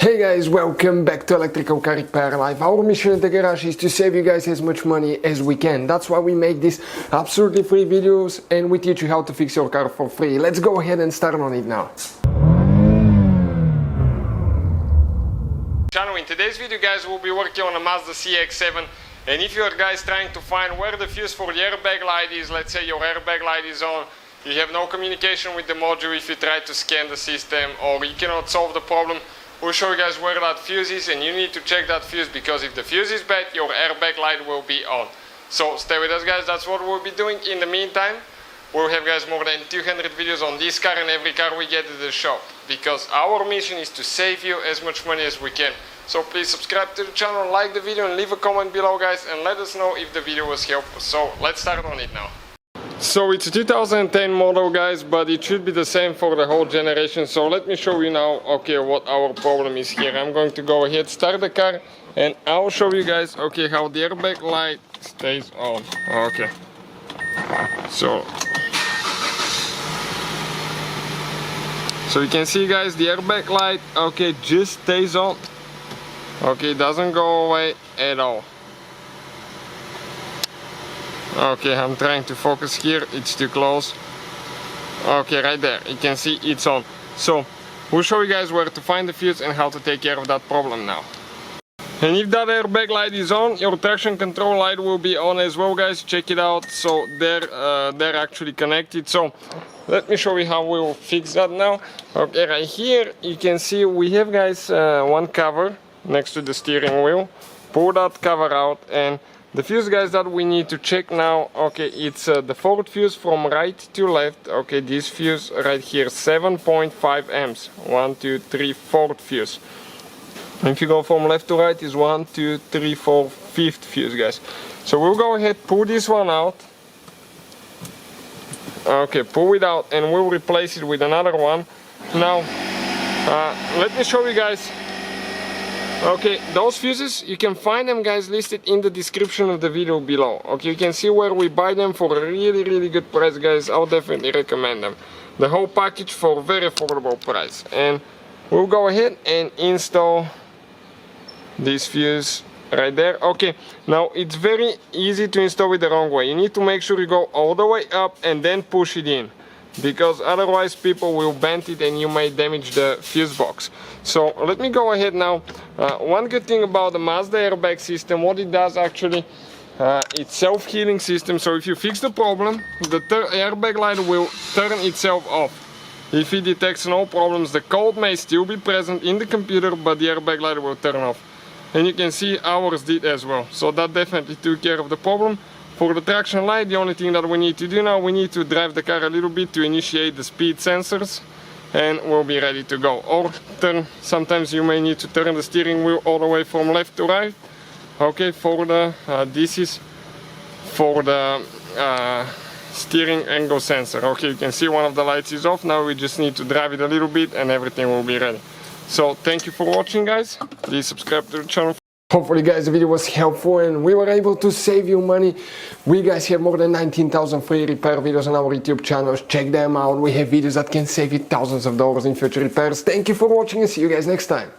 Hey guys, welcome back to Electrical Car Repair Live. Our mission in the garage is to save you guys as much money as we can. That's why we make these absolutely free videos and we teach you how to fix your car for free. Let's go ahead and start on it now. In today's video guys, we'll be working on a Mazda CX-7, and if you are guys trying to find where the fuse for the airbag light is, let's say your airbag light is on, you have no communication with the module if you try to scan the system, or you cannot solve the problem, we'll show you guys where that fuse is, and you need to check that fuse because if the fuse is bad, your airbag light will be on. So stay with us guys, that's what we'll be doing. In the meantime, we'll have guys more than 200 videos on this car and every car we get to the shop, because our mission is to save you as much money as we can. So please subscribe to the channel, like the video and leave a comment below guys, and let us know if the video was helpful. So let's start on it now. So it's a 2010 model guys, but it should be the same for the whole generation. So let me show you now, okay, what our problem is here. I'm going to go ahead, start the car, and I'll show you guys, okay, how the airbag light stays on. Okay. So you can see guys, the airbag light, okay, just stays on. Okay, it doesn't go away at all. Okay, I'm trying to focus here, it's too close. Okay, right there, you can see it's on. So, we'll show you guys where to find the fuse and how to take care of that problem now. And if that airbag light is on, your traction control light will be on as well guys, check it out. So they're actually connected. So let me show you how we will fix that now. Okay, right here you can see we have guys one cover next to the steering wheel. Pull that cover out, and the fuse guys that we need to check now, okay, it's the fourth fuse from right to left. Okay, this fuse right here, 7.5 amps, 1, 2, 3, fourth fuse. If you go from left to right is 1, 2, 3, 4, fifth fuse guys. So we'll go ahead, pull this one out. Okay, pull it out and we'll replace it with another one. Now let me show you guys. Okay, those fuses, you can find them guys listed in the description of the video below. Okay, you can see where we buy them for a really good price guys. I'll definitely recommend them. The whole package for a very affordable price. And we'll go ahead and install this fuse right there. Okay, now it's very easy to install it the wrong way. You need to make sure you go all the way up and then push it in, because otherwise people will bend it and you may damage the fuse box. So let me go ahead now. One good thing about the Mazda airbag system, what it does actually, it's self-healing system. So if you fix the problem, the airbag light will turn itself off. If it detects no problems, the code may still be present in the computer, but the airbag light will turn off. And you can see ours did as well. So that definitely took care of the problem. For the traction light, the only thing that we need to do now, we need to drive the car a little bit to initiate the speed sensors, and we'll be ready to go. Or turn, sometimes you may need to turn the steering wheel all the way from left to right. Okay, for the, this is for the steering angle sensor. Okay, you can see one of the lights is off. Now we just need to drive it a little bit and everything will be ready. So thank you for watching guys. Please subscribe to the channel. Hopefully guys the video was helpful and we were able to save you money. We guys have more than 19,000 free repair videos on our YouTube channels. Check them out. We have videos that can save you thousands of dollars in future repairs. Thank you for watching and see you guys next time.